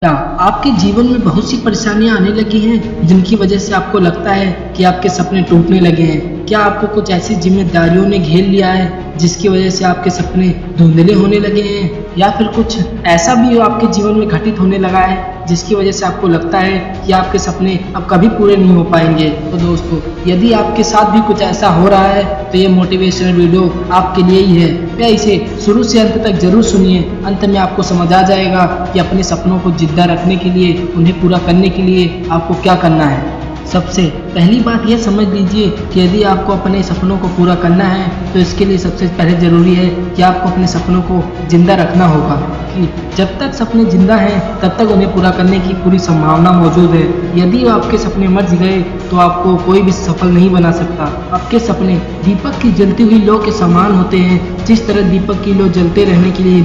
क्या आपके जीवन में बहुत सी परेशानियां आने लगी हैं जिनकी वजह से आपको लगता है कि आपके सपने टूटने लगे हैं? क्या आपको कुछ ऐसी जिम्मेदारियों ने घेर लिया है जिसकी वजह से आपके सपने धुंधले होने लगे हैं? या फिर कुछ ऐसा भी आपके जीवन में घटित होने लगा है जिसकी वजह से आपको लगता है कि आपके सपने अब कभी पूरे नहीं हो पाएंगे? तो दोस्तों, यदि आपके साथ भी कुछ ऐसा हो रहा है तो ये मोटिवेशनल वीडियो आपके लिए ही है। या इसे शुरू से अंत तक जरूर सुनिए। अंत में आपको समझ आ जाएगा कि अपने सपनों को जिंदा रखने के लिए, उन्हें पूरा करने के लिए आपको क्या करना है। सबसे पहली बात यह समझ लीजिए कि यदि आपको अपने सपनों को पूरा करना है तो इसके लिए सबसे पहले ज़रूरी है कि आपको अपने सपनों को जिंदा रखना होगा। कि जब तक सपने जिंदा हैं तब तक उन्हें पूरा करने की पूरी संभावना मौजूद है। यदि आपके सपने मर गए तो आपको कोई भी सफल नहीं बना सकता। आपके सपने दीपक की जलती हुई लौ के समान होते हैं। जिस तरह दीपक की लौ जलते रहने के लिए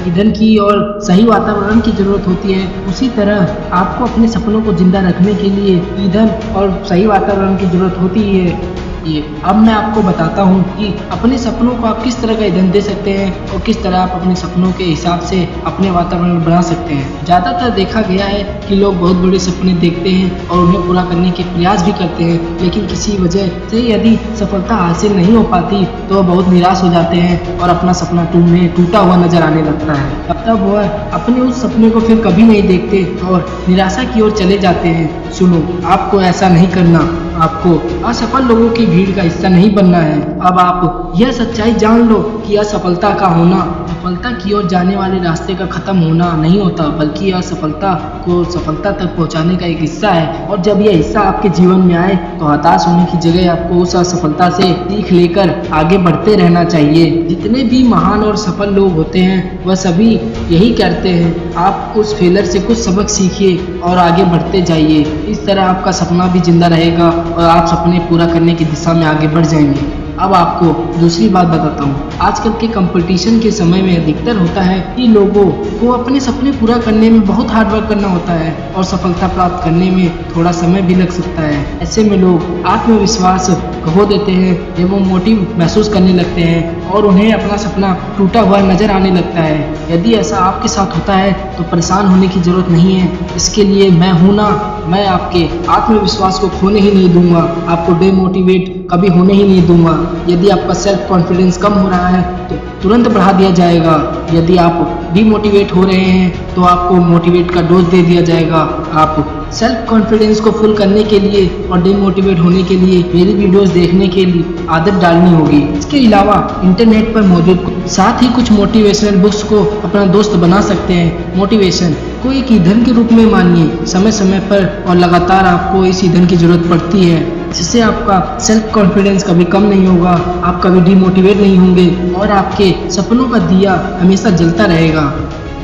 ईंधन की और सही वातावरण की जरूरत होती है, उसी तरह आपको अपने सपनों को जिंदा रखने के लिए ईंधन और सही वातावरण की जरूरत होती है। अब मैं आपको बताता हूँ कि अपने सपनों को आप किस तरह का ईंधन दे सकते हैं और किस तरह आप अपने सपनों के हिसाब से अपने वातावरण बना सकते हैं। ज़्यादातर देखा गया है कि लोग बहुत बड़े सपने देखते हैं और उन्हें पूरा करने के प्रयास भी करते हैं, लेकिन किसी वजह से यदि सफलता हासिल नहीं हो पाती तो वह बहुत निराश हो जाते हैं और अपना सपना टूटा हुआ नजर आने लगता है। तब वह अपने उस सपने को फिर कभी नहीं देखते और निराशा की ओर चले जाते हैं। सुनो, आपको ऐसा नहीं करना। आपको असफल लोगों की भीड़ का हिस्सा नहीं बनना है। अब आप यह सच्चाई जान लो कि असफलता का होना सफलता की ओर जाने वाले रास्ते का खत्म होना नहीं होता, बल्कि असफलता को सफलता तक पहुंचाने का एक हिस्सा है। और जब यह हिस्सा आपके जीवन में आए तो हताश होने की जगह आपको उस असफलता से सीख लेकर आगे बढ़ते रहना चाहिए। जितने भी महान और सफल लोग होते हैं वह सभी यही करते हैं। आप उस फेलर से कुछ सबक सीखिए और आगे बढ़ते जाइए। इस तरह आपका सपना भी जिंदा रहेगा और आप सपने पूरा करने की दिशा में आगे बढ़ जाएंगे। अब आपको दूसरी बात बताता हूँ। आजकल के कंपटीशन के समय में अधिकतर होता है कि लोगों को अपने सपने पूरा करने में बहुत हार्ड वर्क करना होता है और सफलता प्राप्त करने में थोड़ा समय भी लग सकता है। ऐसे में लोग आत्मविश्वास खो देते हैं, एवं मोटिव महसूस करने लगते हैं और उन्हें अपना सपना टूटा हुआ नजर आने लगता है। यदि ऐसा आपके साथ होता है तो परेशान होने की जरूरत नहीं है। इसके लिए मैं हूं ना, मैं आपके आत्मविश्वास को खोने ही नहीं दूंगा, आपको डिमोटिवेट कभी होने ही नहीं दूंगा। यदि आपका सेल्फ कॉन्फिडेंस कम हो रहा है तो तुरंत बढ़ा दिया जाएगा। यदि आप डिमोटिवेट हो रहे हैं तो आपको मोटिवेट का डोज दे दिया जाएगा। आप सेल्फ कॉन्फिडेंस को फुल करने के लिए और डिमोटिवेट होने के लिए मेरी वीडियोस देखने के लिए आदत डालनी होगी। इसके अलावा इंटरनेट पर मौजूद साथ ही कुछ मोटिवेशनल बुक्स को अपना दोस्त बना सकते हैं। मोटिवेशन को एक ईंधन के रूप में मानिए। समय समय पर और लगातार आपको इस ईंधन की जरूरत पड़ती है, जिससे आपका सेल्फ कॉन्फिडेंस कभी कम नहीं होगा, आप कभी डिमोटिवेट नहीं होंगे और आपके सपनों का दिया हमेशा जलता रहेगा।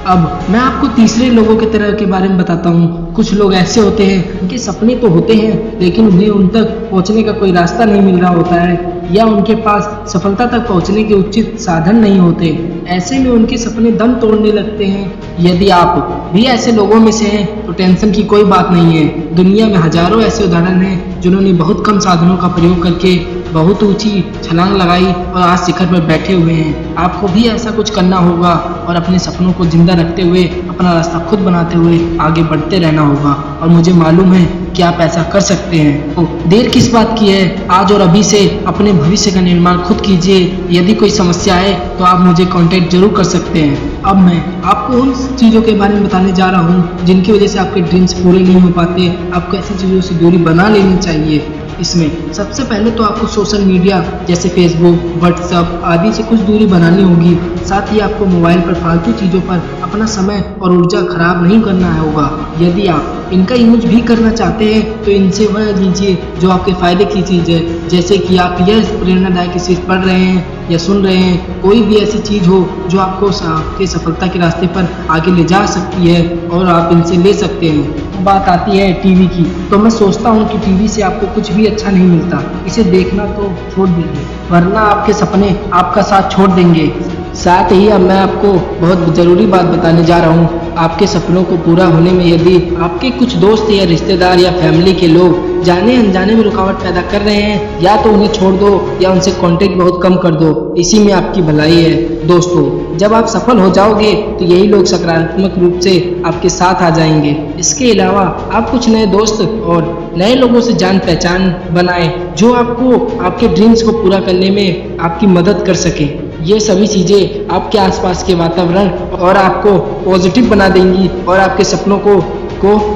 अब मैं आपको तीसरे लोगों के तरह के बारे में बताता हूँ। कुछ लोग ऐसे होते हैं उनके सपने तो होते हैं लेकिन उन्हें उन तक पहुँचने का कोई रास्ता नहीं मिल रहा होता है, या उनके पास सफलता तक पहुँचने के उचित साधन नहीं होते। ऐसे में उनके सपने दम तोड़ने लगते हैं। यदि आप भी ऐसे लोगों में से हैं तो टेंशन की कोई बात नहीं है। दुनिया में हजारों ऐसे उदाहरण हैं जिन्होंने बहुत कम साधनों का प्रयोग करके बहुत ऊंची छलांग लगाई और आज शिखर पर बैठे हुए हैं। आपको भी ऐसा कुछ करना होगा और अपने सपनों को जिंदा रखते हुए अपना रास्ता खुद बनाते हुए आगे बढ़ते रहना होगा। और मुझे मालूम है कि आप ऐसा कर सकते हैं। तो देर किस बात की है, आज और अभी से अपने भविष्य का निर्माण खुद कीजिए। यदि कोई समस्या है तो आप मुझे कांटेक्ट जरूर कर सकते हैं। अब मैं आपको उन चीज़ों के बारे में बताने जा रहा हूँ जिनकी वजह से आपके ड्रीम्स पूरे नहीं हो पाते। आपको ऐसी चीज़ों से दूरी बना लेनी चाहिए। इसमें सबसे पहले तो आपको सोशल मीडिया जैसे फेसबुक, व्हाट्सएप आदि से कुछ दूरी बनानी होगी। साथ ही आपको मोबाइल पर फालतू चीज़ों पर अपना समय और ऊर्जा खराब नहीं करना होगा। यदि आप इनका यूज भी करना चाहते हैं तो इनसे वह लीजिए जो आपके फायदे की चीज़ है। जैसे कि आप यह प्रेरणादायक चीज़ पढ़ रहे हैं या सुन रहे हैं, कोई भी ऐसी चीज़ हो जो आपको आपके सफलता के रास्ते पर आगे ले जा सकती है और आप इनसे ले सकते हैं। बात आती है टीवी की, तो मैं सोचता हूँ कि टीवी से आपको कुछ भी अच्छा नहीं मिलता। इसे देखना तो छोड़ दीजिए, वरना आपके सपने आपका साथ छोड़ देंगे। साथ ही अब मैं आपको बहुत ज़रूरी बात बताने जा रहा हूँ। आपके सपनों को पूरा होने में यदि आपके कुछ दोस्त या रिश्तेदार या फैमिली के लोग जाने अनजाने में रुकावट पैदा कर रहे हैं, या तो उन्हें छोड़ दो या उनसे कांटेक्ट बहुत कम कर दो। इसी में आपकी भलाई है दोस्तों। जब आप सफल हो जाओगे तो यही लोग सकारात्मक रूप से आपके साथ आ जाएंगे। इसके अलावा आप कुछ नए दोस्त और नए लोगों से जान पहचान बनाएं जो आपको आपके ड्रीम्स को पूरा करने में आपकी मदद कर सके। ये सभी चीज़ें आपके आसपास के वातावरण और आपको पॉजिटिव बना देंगी और आपके सपनों को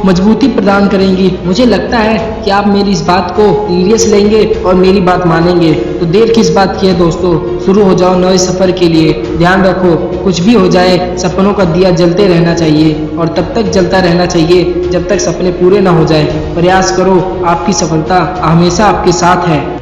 मजबूती प्रदान करेंगी। मुझे लगता है कि आप मेरी इस बात को सीरियस लेंगे और मेरी बात मानेंगे। तो देर किस बात की है दोस्तों, शुरू हो जाओ नए सफर के लिए। ध्यान रखो, कुछ भी हो जाए सपनों का दिया जलते रहना चाहिए और तब तक जलता रहना चाहिए जब तक सपने पूरे ना हो जाए। प्रयास करो, आपकी सफलता हमेशा आपके साथ है।